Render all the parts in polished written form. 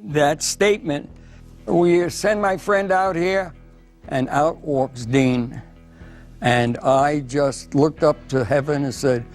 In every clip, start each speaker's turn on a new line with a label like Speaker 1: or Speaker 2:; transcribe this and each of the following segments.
Speaker 1: that statement, "We send my friend out here," and out walks Dean. And I just looked up to heaven and said,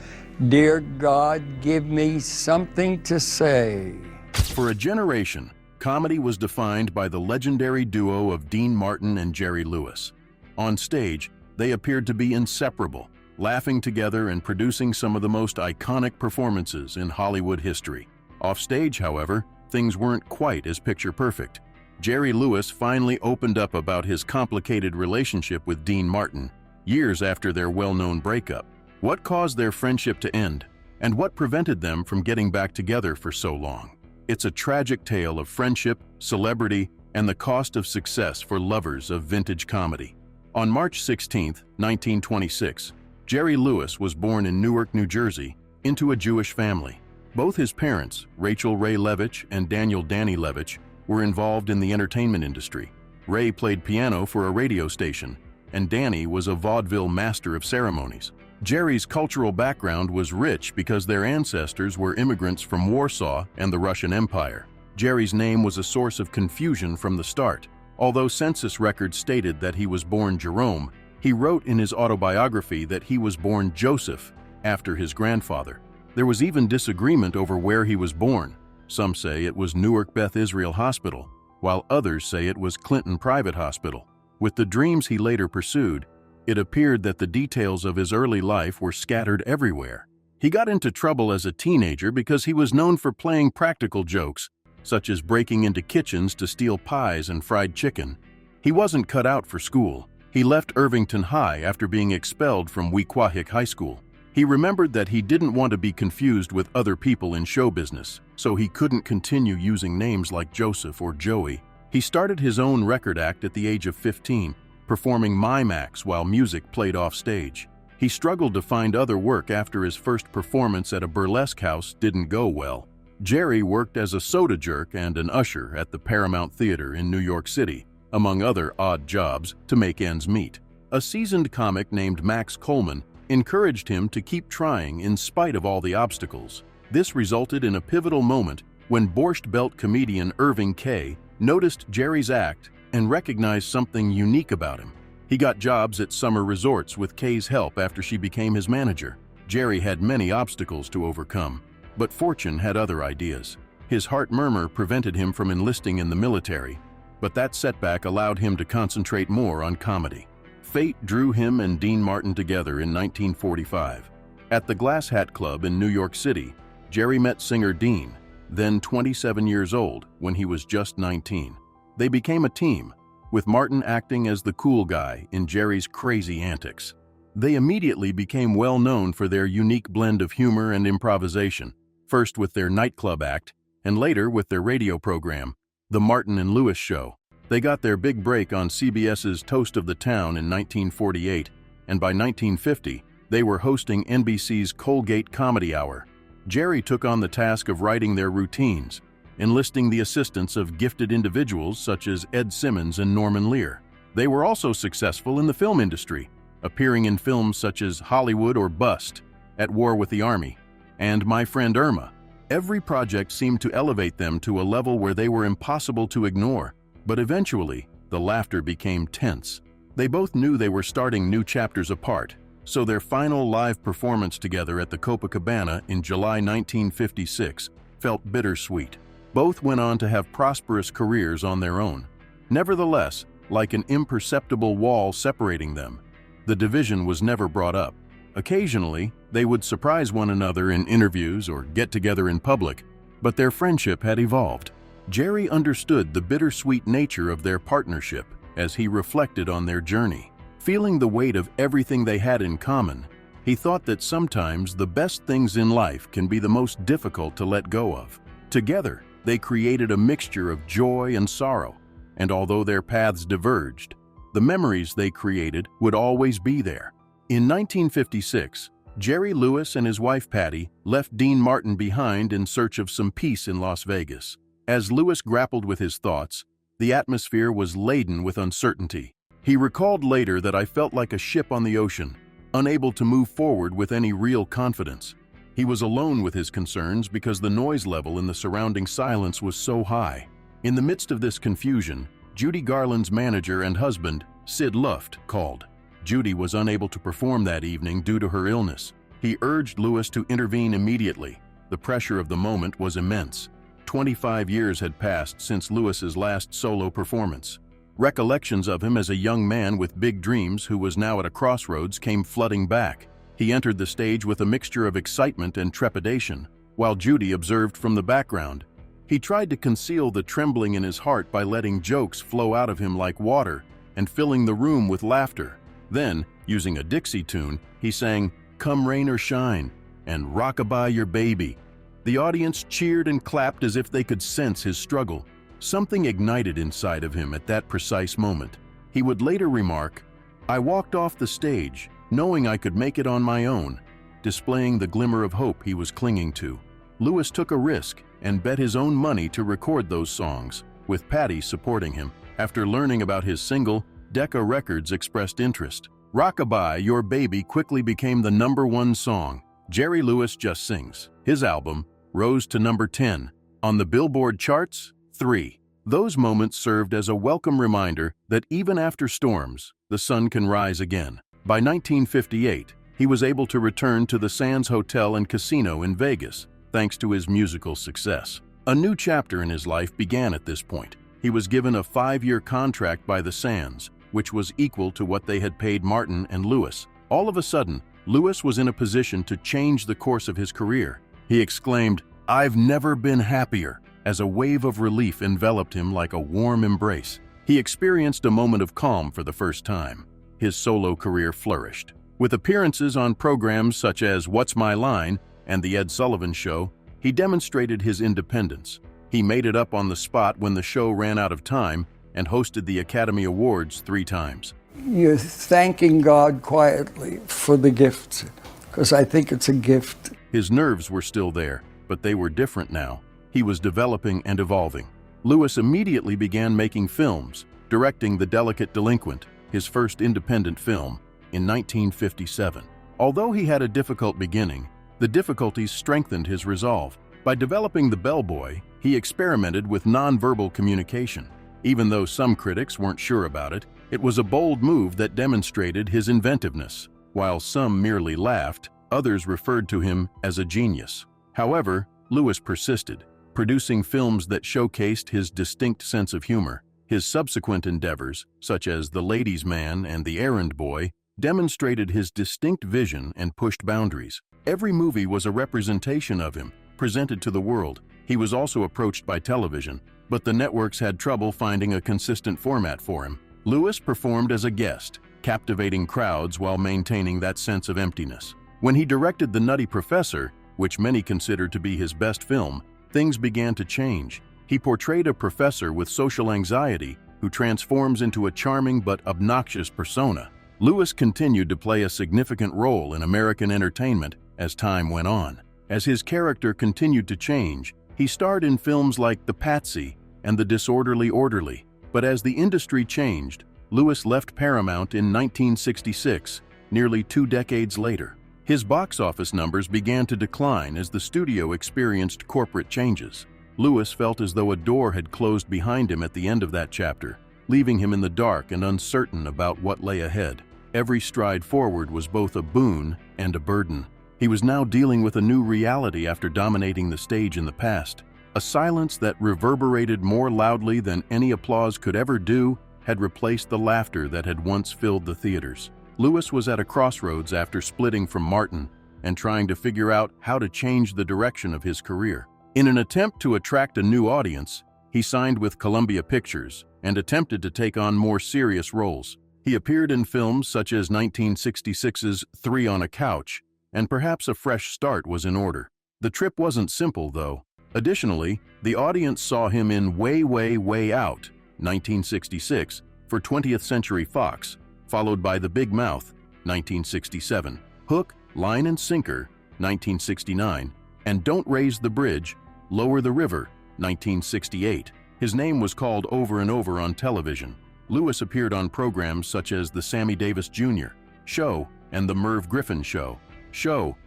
Speaker 1: "Dear God, give me something to say."
Speaker 2: For a generation, comedy was defined by the legendary duo of Dean Martin and Jerry Lewis. On stage, they appeared to be inseparable, laughing together and producing some of the most iconic performances in Hollywood history. Off stage, however, things weren't quite as picture-perfect. Jerry Lewis finally opened up about his complicated relationship with Dean Martin years after their well-known breakup. What caused their friendship to end, and what prevented them from getting back together for so long? It's a tragic tale of friendship, celebrity, and the cost of success for lovers of vintage comedy. On March 16, 1926, Jerry Lewis was born in Newark, New Jersey, into a Jewish family. Both his parents, Rachel Ray Levitch and Daniel Danny Levitch, were involved in the entertainment industry. Ray played piano for a radio station, and Danny was a vaudeville master of ceremonies. Jerry's cultural background was rich because their ancestors were immigrants from Warsaw and the Russian Empire. Jerry's name was a source of confusion from the start. Although census records stated that he was born Jerome, he wrote in his autobiography that he was born Joseph, after his grandfather. There was even disagreement over where he was born. Some say it was Newark Beth Israel Hospital, while others say it was Clinton Private Hospital. With the dreams he later pursued, it appeared that the details of his early life were scattered everywhere. He got into trouble as a teenager because he was known for playing practical jokes, such as breaking into kitchens to steal pies and fried chicken. He wasn't cut out for school. He left Irvington High after being expelled from Wequahic High School. He remembered that he didn't want to be confused with other people in show business, so he couldn't continue using names like Joseph or Joey. He started his own record act at the age of 15, performing mime acts while music played off stage. He struggled to find other work after his first performance at a burlesque house didn't go well. Jerry worked as a soda jerk and an usher at the Paramount Theater in New York City, among other odd jobs, to make ends meet. A seasoned comic named Max Coleman encouraged him to keep trying in spite of all the obstacles. This resulted in a pivotal moment when Borscht Belt comedian Irving Kay noticed Jerry's act and recognized something unique about him. He got jobs at summer resorts with Kay's help after she became his manager. Jerry had many obstacles to overcome, but fortune had other ideas. His heart murmur prevented him from enlisting in the military, but that setback allowed him to concentrate more on comedy. Fate drew him and Dean Martin together in 1945. At the Glass Hat Club in New York City, Jerry met singer Dean, then 27 years old, when he was just 19. They became a team, with Martin acting as the cool guy in Jerry's crazy antics. They immediately became well known for their unique blend of humor and improvisation, first with their nightclub act, and later with their radio program, The Martin and Lewis Show. They got their big break on CBS's Toast of the Town in 1948, and by 1950, they were hosting NBC's Colgate Comedy Hour. Jerry took on the task of writing their routines, enlisting the assistance of gifted individuals such as Ed Simmons and Norman Lear. They were also successful in the film industry, appearing in films such as Hollywood or Bust, At War with the Army, and My Friend Irma. Every project seemed to elevate them to a level where they were impossible to ignore, but eventually, the laughter became tense. They both knew they were starting new chapters apart, so their final live performance together at the Copacabana in July 1956 felt bittersweet. Both went on to have prosperous careers on their own. Nevertheless, like an imperceptible wall separating them, the division was never brought up. Occasionally, they would surprise one another in interviews or get together in public, but their friendship had evolved. Jerry understood the bittersweet nature of their partnership as he reflected on their journey. Feeling the weight of everything they had in common, he thought that sometimes the best things in life can be the most difficult to let go of. Together, they created a mixture of joy and sorrow, and although their paths diverged, the memories they created would always be there. In 1956, Jerry Lewis and his wife Patty left Dean Martin behind in search of some peace in Las Vegas. As Lewis grappled with his thoughts, the atmosphere was laden with uncertainty. He recalled later that I felt like a ship on the ocean, unable to move forward with any real confidence. He was alone with his concerns because the noise level in the surrounding silence was so high. In the midst of this confusion, Judy Garland's manager and husband, Sid Luft, called. Judy was unable to perform that evening due to her illness. He urged Lewis to intervene immediately. The pressure of the moment was immense. 25 years had passed since Lewis's last solo performance. Recollections of him as a young man with big dreams who was now at a crossroads came flooding back. He entered the stage with a mixture of excitement and trepidation, while Judy observed from the background. He tried to conceal the trembling in his heart by letting jokes flow out of him like water and filling the room with laughter. Then, using a Dixie tune, he sang "Come Rain or Shine" and "Rockabye Your Baby." The audience cheered and clapped as if they could sense his struggle. Something ignited inside of him at that precise moment. He would later remark, "I walked off the stage, knowing I could make it on my own," displaying the glimmer of hope he was clinging to. Lewis took a risk and bet his own money to record those songs, with Patty supporting him. After learning about his single, Decca Records expressed interest. "Rockabye Your Baby" quickly became the #1 song. Jerry Lewis Just Sings. His album rose to number 10 on the Billboard charts. 3. Those moments served as a welcome reminder that even after storms, the sun can rise again. By 1958, he was able to return to the Sands Hotel and Casino in Vegas, thanks to his musical success. A new chapter in his life began at this point. He was given a 5-year contract by the Sands, which was equal to what they had paid Martin and Lewis. All of a sudden, Lewis was in a position to change the course of his career. He exclaimed, "I've never been happier," as a wave of relief enveloped him like a warm embrace. He experienced a moment of calm for the first time. His solo career flourished. With appearances on programs such as What's My Line and The Ed Sullivan Show, he demonstrated his independence. He made it up on the spot when the show ran out of time and hosted the Academy Awards 3 times.
Speaker 1: You're thanking God quietly for the gift, because I think it's a gift.
Speaker 2: His nerves were still there, but they were different now. He was developing and evolving. Lewis immediately began making films, directing The Delicate Delinquent, his first independent film, in 1957. Although he had a difficult beginning, the difficulties strengthened his resolve. By developing The Bellboy, he experimented with nonverbal communication. Even though some critics weren't sure about it, it was a bold move that demonstrated his inventiveness. While some merely laughed, others referred to him as a genius. However, Lewis persisted, producing films that showcased his distinct sense of humor. His subsequent endeavors, such as The Ladies' Man and The Errand Boy, demonstrated his distinct vision and pushed boundaries. Every movie was a representation of him, presented to the world. He was also approached by television, but the networks had trouble finding a consistent format for him. Lewis performed as a guest, captivating crowds while maintaining that sense of emptiness. When he directed The Nutty Professor, which many consider to be his best film, things began to change. He portrayed a professor with social anxiety who transforms into a charming but obnoxious persona. Lewis continued to play a significant role in American entertainment as time went on. As his character continued to change, he starred in films like The Patsy and The Disorderly Orderly. But as the industry changed, Lewis left Paramount in 1966, nearly 2 decades later. His box office numbers began to decline as the studio experienced corporate changes. Lewis felt as though a door had closed behind him at the end of that chapter, leaving him in the dark and uncertain about what lay ahead. Every stride forward was both a boon and a burden. He was now dealing with a new reality after dominating the stage in the past. A silence that reverberated more loudly than any applause could ever do had replaced the laughter that had once filled the theaters. Lewis was at a crossroads after splitting from Martin and trying to figure out how to change the direction of his career. In an attempt to attract a new audience, he signed with Columbia Pictures and attempted to take on more serious roles. He appeared in films such as 1966's 3 on a Couch, and perhaps a fresh start was in order. The trip wasn't simple, though. Additionally, the audience saw him in Way, Way, Way Out, 1966, for 20th Century Fox, followed by The Big Mouth, 1967, Hook, Line and Sinker, 1969, and Don't Raise the Bridge, Lower the River, 1968. His name was called over and over on television. Lewis appeared on programs such as The Sammy Davis Jr. Show and The Merv Griffin Show,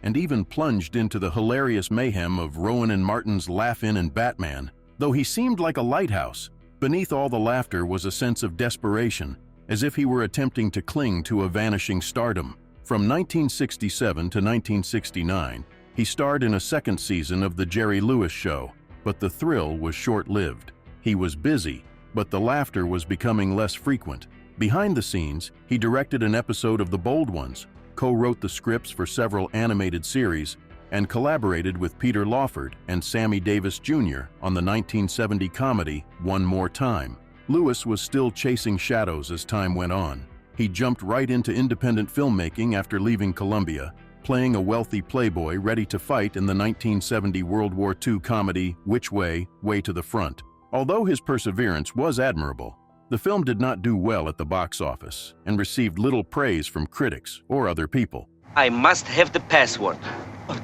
Speaker 2: and even plunged into the hilarious mayhem of Rowan and Martin's Laugh-In and Batman. Though he seemed like a lighthouse, Beneath all the laughter was a sense of desperation, as if he were attempting to cling to a vanishing stardom. From 1967 to 1969, he starred in a second season of The Jerry Lewis Show, but the thrill was short-lived. He was busy, but the laughter was becoming less frequent. Behind the scenes, he directed an episode of The Bold Ones, co-wrote the scripts for several animated series, and collaborated with Peter Lawford and Sammy Davis Jr. on the 1970 comedy One More Time. Lewis was still chasing shadows as time went on. He jumped right into independent filmmaking after leaving Columbia, playing a wealthy playboy ready to fight in the 1970 World War II comedy Which Way? Way to the Front. Although his perseverance was admirable, the film did not do well at the box office and received little praise from critics or other people.
Speaker 3: I must have the password.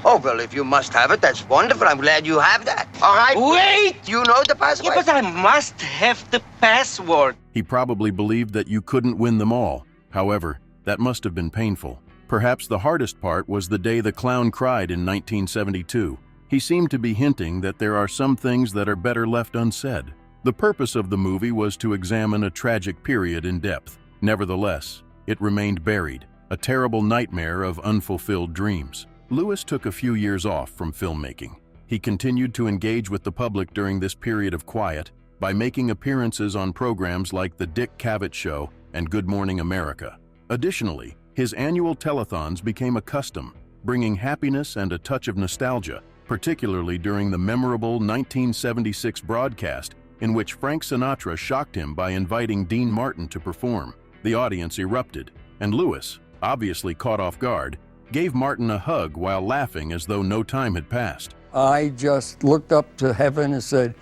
Speaker 4: Oh, well, if you must have it, that's wonderful. I'm glad you have that. All right.
Speaker 3: Wait!
Speaker 4: You know the password?
Speaker 3: Yeah, but I must have the password.
Speaker 2: He probably believed that you couldn't win them all. However, that must have been painful. Perhaps the hardest part was the day the clown cried in 1972. He seemed to be hinting that there are some things that are better left unsaid. The purpose of the movie was to examine a tragic period in depth. Nevertheless, it remained buried, a terrible nightmare of unfulfilled dreams. Lewis took a few years off from filmmaking. He continued to engage with the public during this period of quiet by making appearances on programs like The Dick Cavett Show and Good Morning America. Additionally, his annual telethons became a custom, bringing happiness and a touch of nostalgia, particularly during the memorable 1976 broadcast in which Frank Sinatra shocked him by inviting Dean Martin to perform. The audience erupted, and Lewis, obviously caught off guard, gave Martin a hug while laughing as though no time had passed.
Speaker 1: I just looked up to heaven and said,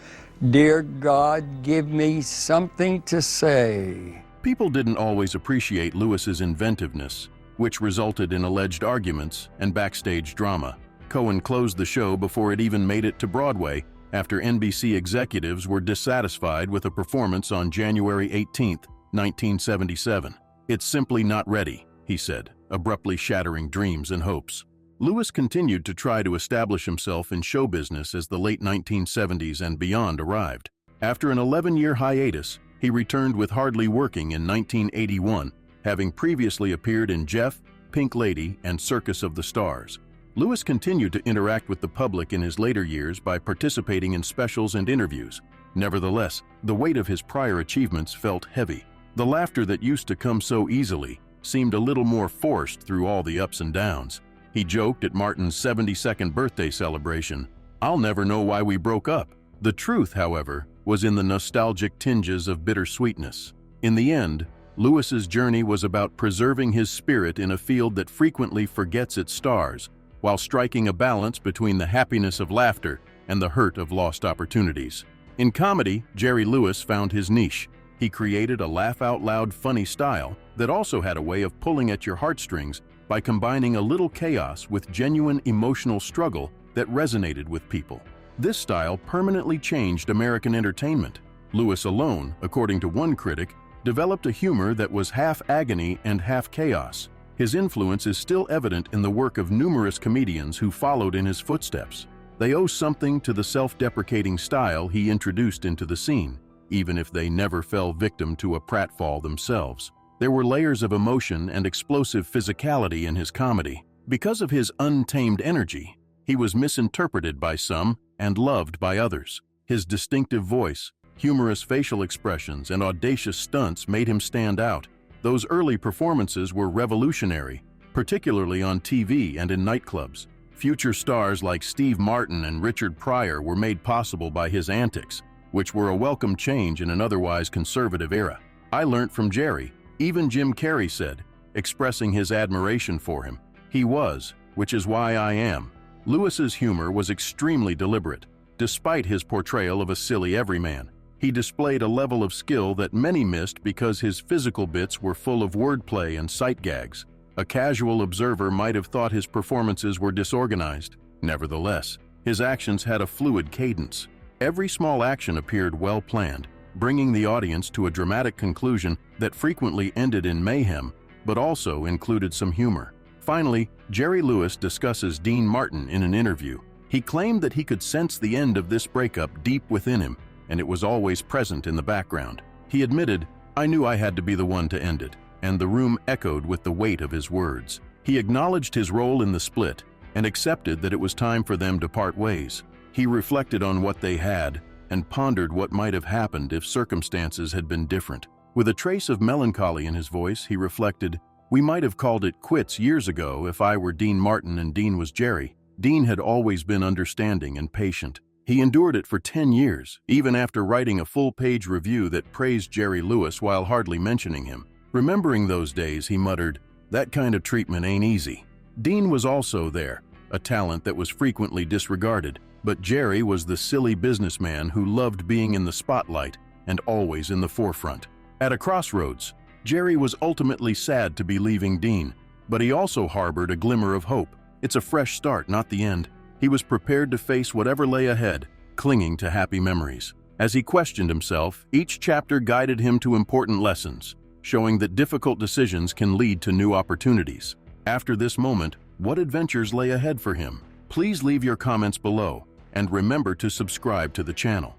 Speaker 1: "Dear God, give me something to say."
Speaker 2: People didn't always appreciate Lewis's inventiveness, which resulted in alleged arguments and backstage drama. Cohen closed the show before it even made it to Broadway after NBC executives were dissatisfied with a performance on January 18, 1977. "It's simply not ready," he said, abruptly shattering dreams and hopes. Lewis continued to try to establish himself in show business as the late 1970s and beyond arrived. After an 11-year hiatus, he returned with Hardly Working in 1981, having previously appeared in Jeff, Pink Lady, and Circus of the Stars. Lewis continued to interact with the public in his later years by participating in specials and interviews. Nevertheless, the weight of his prior achievements felt heavy. The laughter that used to come so easily seemed a little more forced through all the ups and downs. He joked at Martin's 72nd birthday celebration, "I'll never know why we broke up." The truth, however, was in the nostalgic tinges of bittersweetness. In the end, Lewis's journey was about preserving his spirit in a field that frequently forgets its stars, while striking a balance between the happiness of laughter and the hurt of lost opportunities. In comedy, Jerry Lewis found his niche. He created a laugh-out-loud funny style that also had a way of pulling at your heartstrings by combining a little chaos with genuine emotional struggle that resonated with people. This style permanently changed American entertainment. Lewis alone, according to one critic, developed a humor that was half agony and half chaos. His influence is still evident in the work of numerous comedians who followed in his footsteps. They owe something to the self-deprecating style he introduced into the scene, even if they never fell victim to a pratfall themselves. There were layers of emotion and explosive physicality in his comedy. Because of his untamed energy, he was misinterpreted by some and loved by others. His distinctive voice, humorous facial expressions, and audacious stunts made him stand out. Those early performances were revolutionary, particularly on TV and in nightclubs. Future stars like Steve Martin and Richard Pryor were made possible by his antics, which were a welcome change in an otherwise conservative era. "I learnt from Jerry," even Jim Carrey said, expressing his admiration for him. "He was, which is why I am." Lewis's humor was extremely deliberate. Despite his portrayal of a silly everyman, he displayed a level of skill that many missed because his physical bits were full of wordplay and sight gags. A casual observer might have thought his performances were disorganized. Nevertheless, his actions had a fluid cadence. Every small action appeared well planned, bringing the audience to a dramatic conclusion that frequently ended in mayhem, but also included some humor. Finally, Jerry Lewis discusses Dean Martin in an interview. He claimed that he could sense the end of this breakup deep within him, and it was always present in the background. He admitted, "I knew I had to be the one to end it," and the room echoed with the weight of his words. He acknowledged his role in the split and accepted that it was time for them to part ways. He reflected on what they had and pondered what might have happened if circumstances had been different. With a trace of melancholy in his voice, he reflected, "We might have called it quits years ago if I were Dean Martin and Dean was Jerry." Dean had always been understanding and patient. He endured it for 10 years, even after writing a full-page review that praised Jerry Lewis while hardly mentioning him. Remembering those days, he muttered, "That kind of treatment ain't easy." Dean was also there, a talent that was frequently disregarded, but Jerry was the silly businessman who loved being in the spotlight and always in the forefront. At a crossroads, Jerry was ultimately sad to be leaving Dean, but he also harbored a glimmer of hope. It's a fresh start, not the end. He was prepared to face whatever lay ahead, clinging to happy memories. As he questioned himself, each chapter guided him to important lessons, showing that difficult decisions can lead to new opportunities. After this moment, what adventures lay ahead for him? Please leave your comments below, and remember to subscribe to the channel.